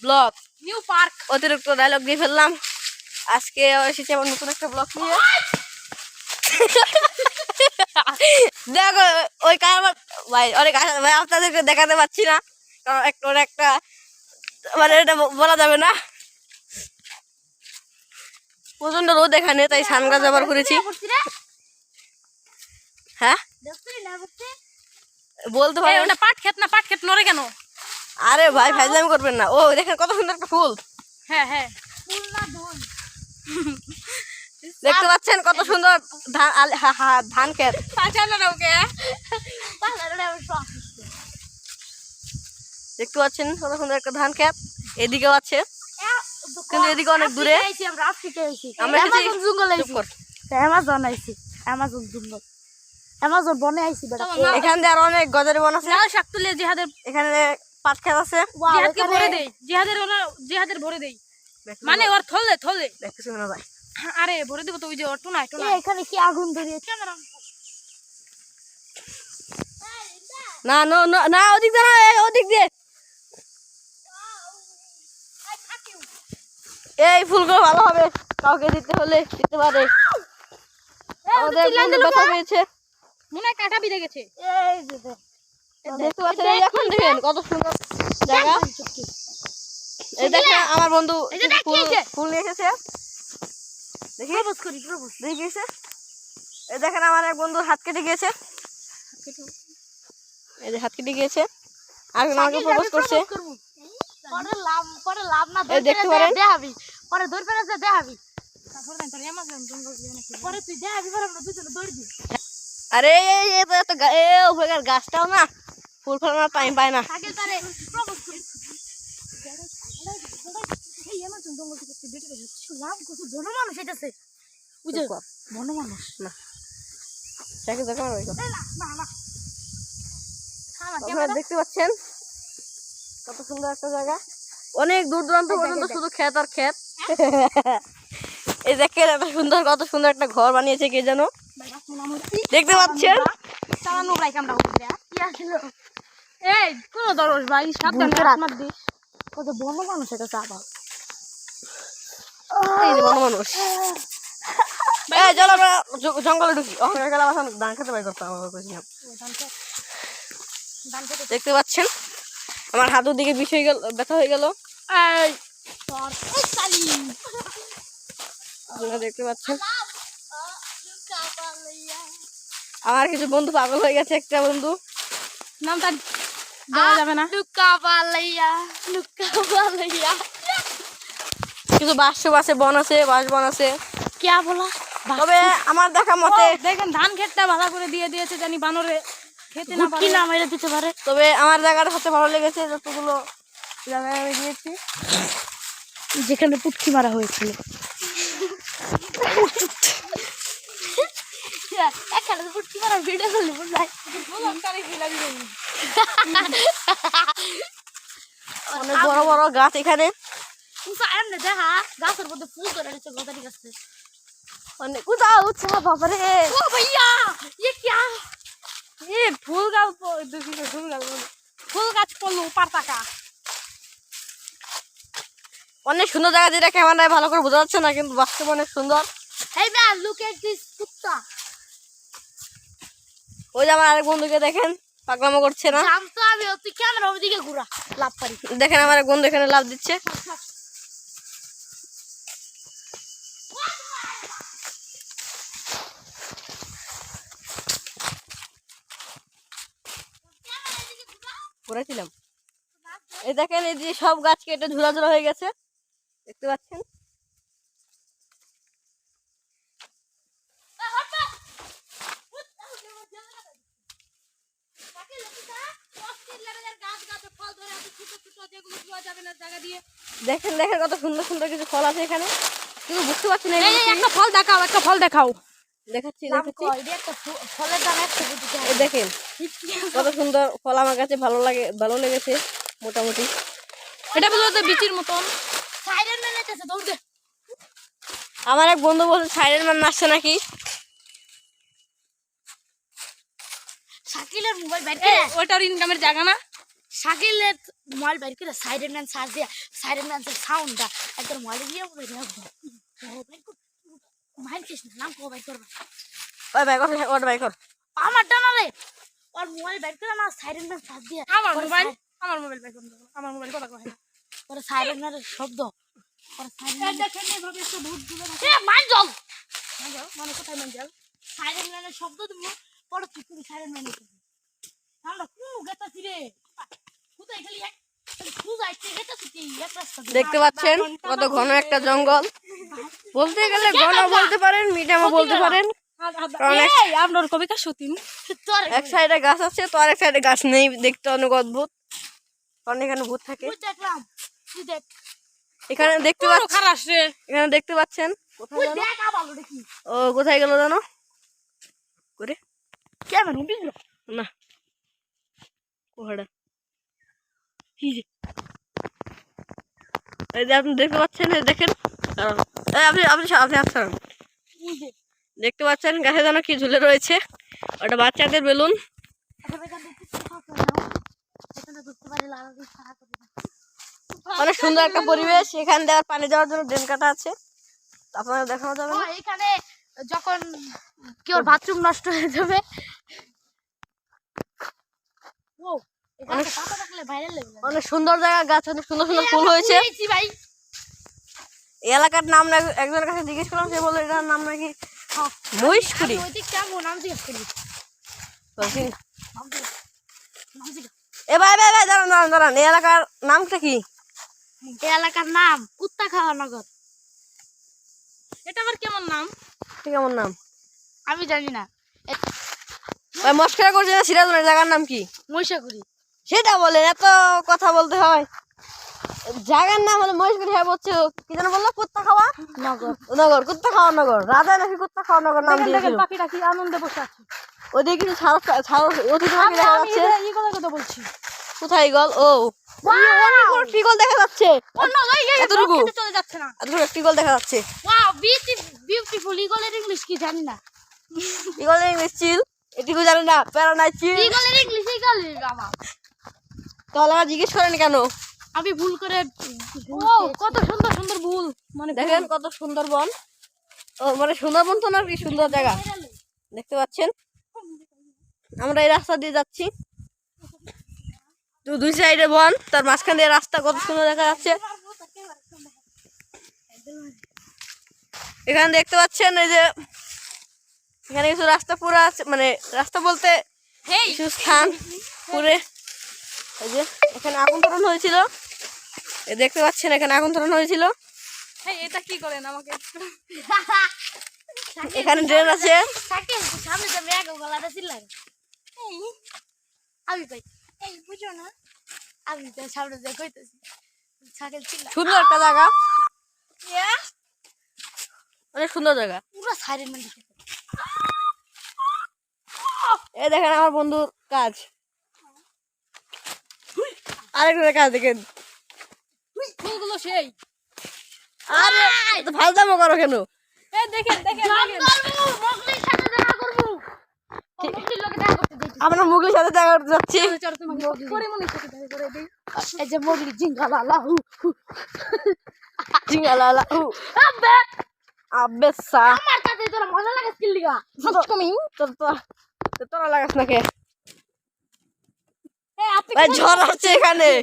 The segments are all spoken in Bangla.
Blog new park. অতিরিক্ত ডায়লগ দিয়ে ফেললাম। আজকে এসেছি আমার নতুন একটা ব্লগ নিয়ে। দেখো ওই কারবার ভাই অনেক ভাই আপনাদেরকে দেখাতে পাচ্ছি না, কারণ একটা মানে এটা বলা যাবে না। প্রচন্ড রোদ এখানে, তাই সানগ্লাস ব্যবহার করেছি। হ্যাঁ বলতে পারি ওটা পাট ক্ষেত না, পাট ক্ষেত নড়ে কেন? আরে ভাই ফাইজলামি করবেন না। ও দেখেন কত সুন্দর একটা ফুল। হ্যাঁ হ্যাঁ, ফুল না ঢোল। দেখতে পাচ্ছেন কত সুন্দর ধান ক্ষেত। দেখতে পাচ্ছেন কত সুন্দর একটা ধান ক্ষেত। এদিকেও আছে, কিন্তু এদিকে অনেক দূরে। আমরা আফ্রিকা আইছি, আমরা অ্যামাজন জঙ্গল আইছি। অ্যামাজন আইছি, অ্যামাজন জঙ্গল, অ্যামাজন বনে আইছি বেটা। এখান দিয়ে আর অনেক গজারি বন আছে। লাল শাক তুলে জিহাদের, এখানে পাট ক্ষেত আছে। জিহাদকে ভরে দেই, জিহাদের ভরে দেই, মানে ওর থলে থলে দেখতেছি না ভাই। আরে ভরে দেব তো, ওই যে ওর টুনাই টুনাই। এখানে কি আগুন ধরিয়েছে? না না না, ওদিক দিয়ে না, ওদিক দিয়ে। এই ফুলগুলো ভালো হবে, কাউকে দিতে হলে দিতে পারে। আমাদের বন্ধু ব্যথা পেয়েছে, মনে হয় কাটা বিঁধে গেছে। এই যে দেখতে পাচ্ছেন, এই এখন দেখেন কত সুন্দর জায়গা। এই দেখেন আমার বন্ধু ফুল নিয়ে এসেছে। দেখি দেখি গেছে। এই দেখেন আমার এক বন্ধু হাত কেটে গিয়েছে। এই যে হাত কেটে গিয়েছে, আর আমাকে প্রপোজ করছে। পরে লাভ না, এই দেখতে পারেন, দেখাবি পরে দৌড় পেরে দেখাবি। পরে তুই দেখাবি, পরে আমরা দুজনে দৌড় দিই। আরে এই তো গাছটাও না ফুল ফলানোর টাইম পায় না। দেখতে পাচ্ছেন কত সুন্দর একটা জায়গা, অনেক দূর দূরান্ত পর্যন্ত শুধু ক্ষেত আর ক্ষেত। এই দেখেন এত সুন্দর, কত সুন্দর একটা ঘর বানিয়েছে কে যেন, দেখতে পাচ্ছেন। এই কোন দরজ ভাই, সাবধানে হাত মার দিস। কত বড় মানুষ এটা চাপা। এই যে বড় মানুষ। এই চলো আমরা জঙ্গলে ঢুকি, ওখানে গেলে আমার ধান খেতে বাই করতাম। দেখতে পাচ্ছেন আমার হাতের দিকে বিষ হয়ে গেল, ব্যথা হয়ে গেল। দেখতে পাচ্ছেন আমার কিছু বন্ধু পাগল হয়ে গেছে। একটা বন্ধু নাম তার দেওয়া যাবে না। কিছু বাঁশ আছে, বন আছে, বাঁশ বন আছে। কে বলা? তবে আমার দেখা মতে দেখেন ধান ক্ষেতটা ভালো করে দিয়ে দিয়েছে, জানি বানরে খেতে না পারে, না মেরে দিতে পারে। তবে আমার জায়গাটা সবচেয়ে ভালো লেগেছে, যতগুলো জায়গায় আমি গিয়েছি, যেখানে পুটকি মারা হয়েছিল। পুটকি মারা ভিডিও করলি অনেক বড় বড় গাছ এখানে। দেখা গাছের মধ্যে ফুল ধরে রয়েছে, গজারি গাছে অনেক উঁচা উঁচা। বাবারে ও ভাইয়া, ये क्या? ये ফুল গাছ, ফুল গাছ পড়লো পাতাকা। অনেক সুন্দর জায়গা, যেটা ক্যামেরায় ভালো করে বোঝা যাচ্ছে না, কিন্তু বাস্তবে অনেক সুন্দর। Hey man, look at this কুত্তা। ওই যে আমার আরেক বন্ধুকে দেখেন পাগলামো করছে না। জানতো আমি, তুই ক্যামেরা ওদিকে ঘুরা, লাভ পারি। দেখেন আমার এক বন্ধু এখানে লাভ দিচ্ছে। ঘুরেছিলাম। এই দেখেন এই যে সব গাছ কেটে ঝুরা ঝুরা হয়ে গেছে, দেখতে পাচ্ছেন। দেখেন দেখেন কত সুন্দর সুন্দর কিছু ফল আছে এখানে, কিন্তু বুঝতে পারছি না। একটা ফল দেখাও, একটা ফল দেখাও। দেখাচ্ছি দেখাচ্ছি। ফলের দাম 100 টাকা। এই দেখেন কত সুন্দর ফল, আমার কাছে ভালো লেগেছে মোটামুটি। এটা বলতে বিচির মতন সাইরেন ম্যান আছে, দৌড় দে। আমার এক বন্ধু বলছে সাইরেন ম্যান আসছে নাকি। শাকিলের মোবাইল বাইরে, ওটার ইনকামের জায়গা না। শাকিলের মোবাইল বাইর করে সাইরেন ম্যান সার্চ দিয়া সাইরেন ম্যান সাউন্ডটা একদম মোবাইল দিয়ে বলে রাখবো মাইন কিস না নাম কো বাইর করবা ওই ভাই কর ওর ভাই কর আমার ডানা রে ওর মোবাইল বাইর করে না সাইরেন ম্যান সার্চ দিয়া আমার মোবাইল বাইর করে আমার মোবাইল কথা কয় না ওর সাইরেন ম্যানের শব্দ ওর সাইরেন ম্যান দেখেন এইভাবে একটা ভূত গুলো এ মাইন জল মানে কোথায় মাইন জল সাইরেন ম্যানের শব্দ তুমি পড়ো তুমি সাইরেন ম্যান আমরা গেতাছি রে কোথায় খালি এক খুঁজাইতে গেতাছি কি এক রাস্তা দেখতে পাচ্ছেন কত ঘন একটা জঙ্গল বলতে গেলে ঘন বলতে পারেন মিডিয়ামও বলতে পারেন কারণ এই আপনার কবিতা সতীন তোর এক সাইডে গাছ আছে তো আরেক সাইডে গাছ নেই দেখতে অনেক অদ্ভুত কারণ এখানে ভূত থাকে ওই দেখলাম তুই দেখ এখানে দেখতে পাচ্ছেন খারাপ রে এখানে দেখতে পাচ্ছেন কোথায় ওই জানো দেখ আবালো দেখি ও কোথায় গেল জানো করে কেমন বিগলো না কোহাড়া এই যে আপনি দেখতে পাচ্ছেন এই দেখেন এই আপনি আপনি আপনি আসছেন এই যে দেখতে পাচ্ছেন গাছে যেন কি ঝুলে রয়েছে ওটা বাচ্চাদের বেলুন এখানে দেখতে পারি লাল দিয়ে সারা করে অনেক সুন্দর একটা পরিবেশ এখান দিয়ে আর পানি যাওয়ার জন্য ড্রেন কাটা আছে আপনারা দেখানো যাবে না এখানে যখন কেউ বাথরুম নষ্ট হয়ে যাবে ও এখানে পাতা রাখলে ভাইরাল লাগবে অনেক সুন্দর জায়গা গাছ অনেক সুন্দর সুন্দর ফুল হয়েছে ভাই এই এলাকার নাম একজনের কাছে জিজ্ঞেস করলাম সে বললো এটার নাম নাকি মহিষকুড়ি ওই দিক কেমন নাম জিজ্ঞেস করি নাম জিজ্ঞেস এ ভাই ভাই ভাই দাঁড়ান দাঁড়ান দাঁড়ান এই এলাকার নামটা কি এই এলাকার নাম কুত্তা খাওয়া নগর এটা আবার কেমন নাম কেমন নাম আমি জানি না ভাই মস্করা করছে না সিরাজুলের জায়গার নাম কি মহিষাকুড়ি সেটা বলেন এত কথা বলতে হয় জায়গার নাম হলো মহিষকুড়ি হ্যাঁ বলছে কি যেন বললো কুত্তা খাওয়া নগর নগর কুত্তা খাওয়া নগর রাজা নাকি কুত্তা খাওয়া নগর নাম দিয়েছিল পাখিটা কি আনন্দে বসে আছে ওদিকে কিছু অতি পাখি দেখা যাচ্ছে এই কথা বলছি কোথায় গল ও অনেক টিগল দেখা যাচ্ছে এতটুকু চলে যাচ্ছে না এতটুকু টিগল দেখা যাচ্ছে ওয়াও বিউটিফুল ইগলের ইংলিশ কি জানি না টিগলের ইংলিশ চিল এটুকু জানি না প্যারানাই চিল ইগলের ইংলিশ ইগল বাবা তাহলে আমার জিজ্ঞেস করেন কেন আমি ভুল করে ও কত সুন্দর সুন্দর ভুল মানে দেখেন কত সুন্দর বন ও মানে সুন্দরবন তো না কি সুন্দর জায়গা দেখতে পাচ্ছেন আমরা এই রাস্তা দিয়ে যাচ্ছি তো দুই সাইডে বন তার মাঝখান দিয়ে রাস্তা কত সুন্দর দেখা যাচ্ছে এখানে দেখতে পাচ্ছেন এই যে এখানে কিছু রাস্তা পুরো আছে মানে রাস্তা বলতে কিছু স্থান পুরে এই যে এখানে আগুন ধরন হয়েছিল এই দেখতে পাচ্ছেন এখানে আগুন ধরন হয়েছিল এটা কি করেন আমাকে এখানে ড্রেন আছে সামনে যে মেঘ গলাটা চিল্লাই আমি কই এই বুঝো না আমি তো সামনে যে কইতেছি ছাগল চিল্লা সুন্দর একটা জায়গা অনেক সুন্দর জায়গা পুরো সাইরেন মানে এই দেখেন আমার বন্ধুর কাজ আরেকজনের কাজ দেখেন ফুলগুলো সেই আরে তো ফালতামো করো কেন এই দেখেন দেখেন মগলির সাথে দেখা করব মগলির লগে দেখা করতে দিই আমরা মুগলির সাথে দেখা করতে যাচ্ছি চল তোমাকে পরিমনির সাথে দেখা করে দেই এই যে মগলি জিঙ্গালা হু জিঙ্গালালা আবে আবে সা আমার কাছে তোরা মজা লাগে স্কিল লিগা তুমি তোরা লাগাস না কে এই আপনি ভাই ঝড় হচ্ছে এখানে এই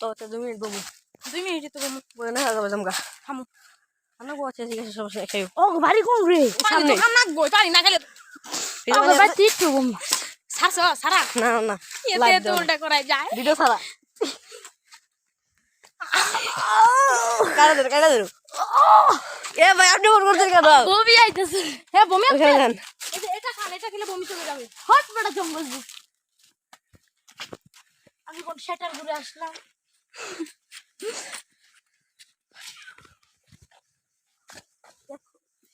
তো 2 মিনিট বাবু 2 মিনিট তো বলে না যাবে জামগা থামো আমরা গোছে ঠিক আছে সমস্যা খাইও ও বাড়ি কোন রে সামনে দোকান নাকবো পানি না খেলে ও বাবা টিটু বম সারছো সারা না না এতে তো উল্টা করাই যায় ভিডিও সারা কাটা দে এ ভাই আপনি ফোন করছেন কেন বমি আইতেছে হ্যাঁ বমি ওখানে আসছে যান এই যে এটা খান এটা খেলে বমি চলে যাবে হট বড় জঙ্গল আমি কোন শাটার ঘুরে আসলাম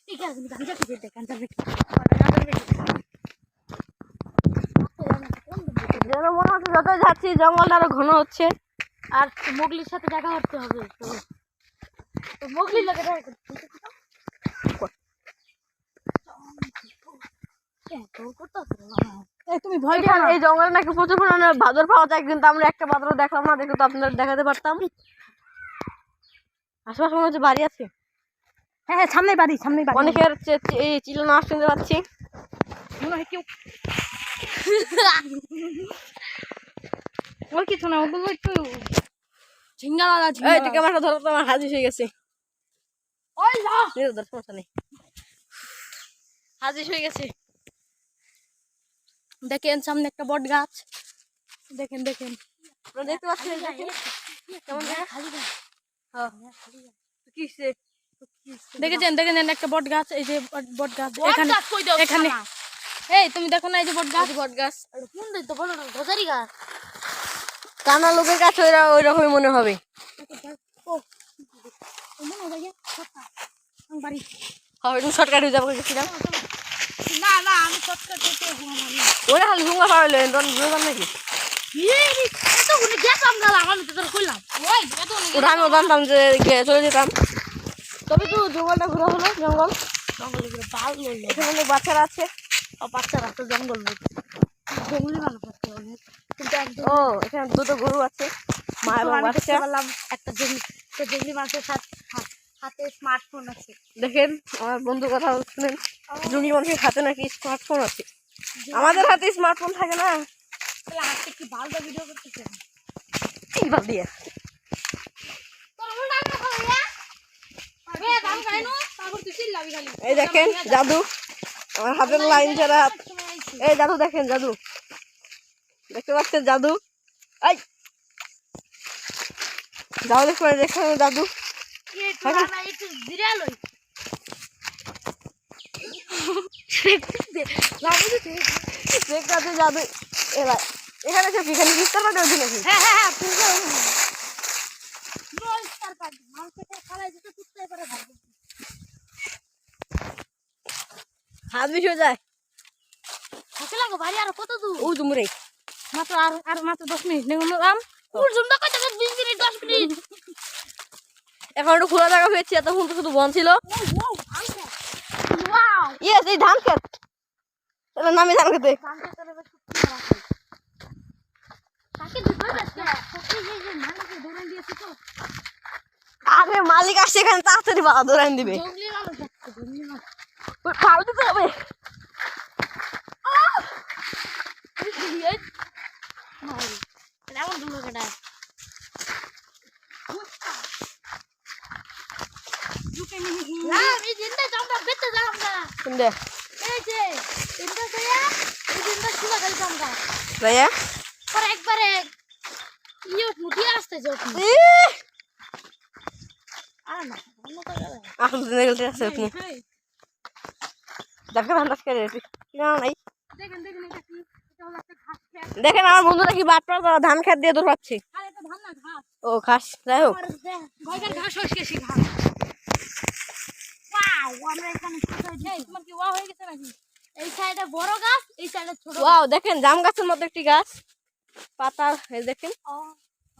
ঠিক আছে আমি গাঞ্জা খেতে দেখ গাঞ্জা খেতে যেন মনে হচ্ছে যত যাচ্ছি জঙ্গলটা আরো ঘন হচ্ছে আর মোগলির সাথে দেখা করতে হবে তো মোগলির লাগে দেখা করতে এই তুমি ভয় পেও এখানে না। এই জঙ্গলে নাকি প্রচুর পরিমাণে বাদর পাওয়া যায়, কিন্তু আমরা একটা বাদরও দেখলাম না, দেখে তো আপনাদের দেখাতে পারতাম। আশেপাশে মনে হচ্ছে বাড়ি আছে, হ্যাঁ হ্যাঁ, সামনে বাড়ি, সামনে বাড়ি। অনেকের এই চিল্লানো আওয়াজ শুনতে পাচ্ছি। মনে হয় কেউ ওই কিছু না, ওগুলো একটু ঝিঙ্গা লাগা, এই ঝিঙ্গা তুই ক্যামেরাটা ধরো তো, আমার হাজির হয়ে গেছে। ওই যা সমস্যা নেই, হাজির হয়ে গেছে। দেখেন সামনে একটা বট গাছ, দেখেন দেখেন। আপনারা দেখতে পাচ্ছেন, দেখেন কেমন জায়গা। হ্যাঁ, কি হইছে? দেখেছেন দেখেন একটা বট গাছ, এই যে বট গাছ এখানে এখানে। এই তুমি দেখো না, এই যে বট গাছ, বট গাছ কোন দিক তো বলো না, গজারি গাছ। কানা লোকের কাছে ওই রকমই মনে হবে। ও মনে হয় বাড়ি। হ্যাঁ, একটু শর্টকাট হয়ে যাবো গেছিলাম। না না, আমি শর্টকাট করতে ওরা খালি হুঙ্গা পাওয়াইলো বুঝলাম নাকি। এতগুলো গেছাম না, আমি তো তোর কইলাম ওই ওটা আমিও জানতাম যে চলে যেতাম, তবে তো জঙ্গলটা ঘোরা হলো। জঙ্গল জঙ্গলে ঘুরে ভালো হলো। এখানে অনেক বাচ্চারা আছে। বাচ্চারা তো জঙ্গল জঙ্গলি মানুষ আছে অনেক, কিন্তু একদম ও এখানে দুটো গরু আছে, মা এবং আমি দেখতে বাচ্চা। পেলাম একটা জঙ্গলি মানুষের হাতে স্মার্টফোন আছে। দেখেন আমার বন্ধুর কথা শুনেন, জঙ্গলি মানুষের হাতে নাকি স্মার্টফোন আছে। আমাদের হাতে স্মার্টফোন থাকে না। তাহলে হাতে কি ভালো ভিডিও করতেছে? এই বাদ দিয়ে এই দেখেন জাদু, আমার হাতের লাইন ছাড়া। এই জাদু দেখেন, জাদু দেখতে পাচ্ছেন, জাদু। এই জাদু দেখেন জাদু। জাদু এবার এখানে সে এখানে বিস্তার পাঠে ওঠে নাকি? হ্যাঁ হ্যাঁ হ্যাঁ, হাত বেশি হয়ে যায়। বাড়ি আর কত দূর? ও তুমরে মাত্র আর মাত্র 10 মিনিট নেলাম। Minute 10 minute. এখন একটু খোলা জায়গা হয়েছে, এতক্ষণ তো শুধু বন ছিল। ওয়াও, ইয়েস, এই ধান ক্ষেত, তাহলে নামি ধান খেতে। আরে মালিক আসছে এখানে, তাড়াতাড়ি বাধা ধরাই দিবে। পাল দিতে হবে। শুনলে ভাইয়া একবারে মুঠিয়ে আসতে যাও। এখন গেলতে আছে তুমি দেখে ধান টাস করে কিনা নাই। দেখেন দেখেন এটা কি? এটা হলো একটা ঘাস খেত। দেখেন আমার বন্ধুরা কি বাটপার ধান খেত দিয়ে দৌড় পাচ্ছে। আর এটা ধান না, ঘাস। ও ঘাস, যাই হোক। আর গয়গার ঘাস হইছে ঘাস। ওয়াও, আমরা এখানে কোথায় যাই? তোমার কি ওয়াও হয়ে গেছে নাকি? এই সাইডে বড় গাছ, এই সাইডে ছোট। ওয়াও, দেখেন জাম গাছের মতো একটি গাছ, পাতা এই দেখেন,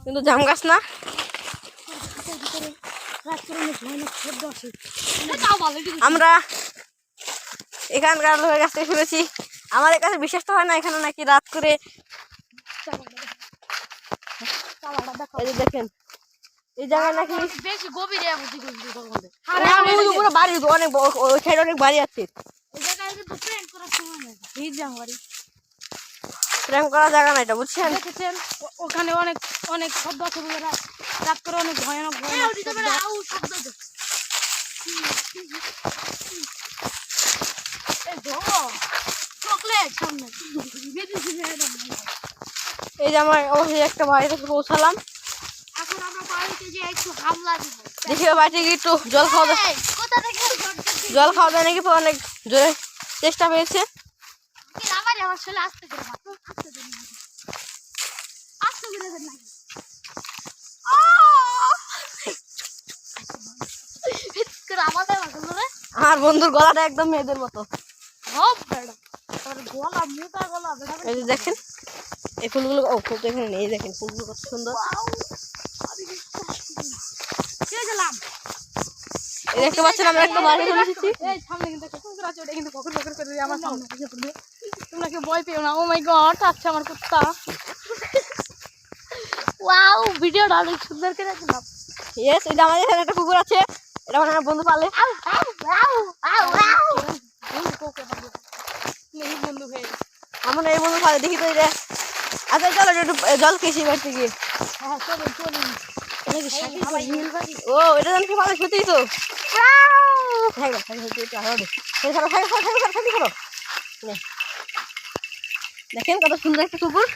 কিন্তু জাম গাছ না। আমরা এখানকার লোকের কাছ থেকে শুনেছি, আমাদের কাছে বিশ্বাস তো হয় না, এখানে নাকি রাত করে এই যে দেখেন এই জায়গায় নাকি বেশি গভীরে পুরো বাড়ি অনেক ওই সাইডে অনেক বাড়ি আছে। এই জায়গায় কিন্তু প্রেম করার সময় নেই। ভিড় জামবাড়ি প্রেম করার জায়গা না এটা, বুঝছেন? দেখেছেন ওখানে অনেক অনেক শব্দ আছে, রাত করে অনেক ভয়ানক ভয়ানক শব্দ। চকলেট সামনে। এই যে আমরা অবশ্যই একটা বাড়িতে পৌঁছালাম। এখন আমরা বাড়িতে যে একটু হামলা দিব। দেখি বাড়িতে গিয়ে একটু জল খাওয়া দাওয়া, কোথা থেকে জল খাওয়া দাওয়া নাকি অনেক জোরে চেষ্টা পেয়েছে। আমার আমার ছেলে আসতে করে আসতে করে নাকি আমাদের আমার বন্ধুর গলাটা একদম মেয়েদের মতো। গলা মোটা গলা। এই যে দেখেন এই ফুলগুলো, ও ফুল তো এখানে নেই, দেখেন ফুলগুলো কত সুন্দর। এই দেখতে পাচ্ছেন আমরা একটা বাড়ি চলে এসেছি। এই সামনে কিন্তু কুকুর আছে, ওটা কিন্তু পকড় পকড় করে আমার সামনে এসে পড়বে। তোমরা কি ভয় পেও না। ও মাই গড, আচ্ছা আমার কুত্তা। ওয়াও, ভিডিওটা অনেক সুন্দর করে দিলাম। ইয়েস, এটা আমাদের এখানে একটা কুকুর আছে, এটা মানে আমার বন্ধু পালে। বন্ধু হয়ে আমার এই বন্ধু পালে, দেখি তো এটা। আচ্ছা চলো একটু জল খেয়েছি বাড়িতে গিয়ে। হ্যাঁ চলো চলো। ও এটা জানতে পালে সত্যি তো। দেখেন কত সুন্দর একটা কুকুর,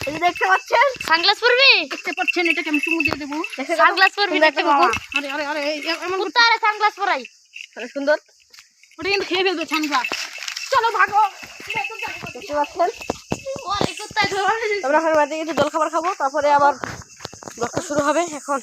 এই যে দেখতে পাচ্ছেন। সানগ্লাস পরবি? দেখতে পাচ্ছেন, এটাকে আমি চুমু দিয়ে দেবো। সানগ্লাস পরবি একটা কুকুর, আরে আরে আরে এমন কুত্তা, আরে সানগ্লাস পরাই। অনেক সুন্দর। ওটা কিন্তু খেয়ে ফেলবে সানগ্লাস। চলো ভাগো। দেখতে পাচ্ছেন। ওরে কুত্তা ধরে। আমরা এখন বাড়িতে গিয়ে জল খাবার খাবো, তারপরে আবার ব্লগটা শুরু হবে। এখন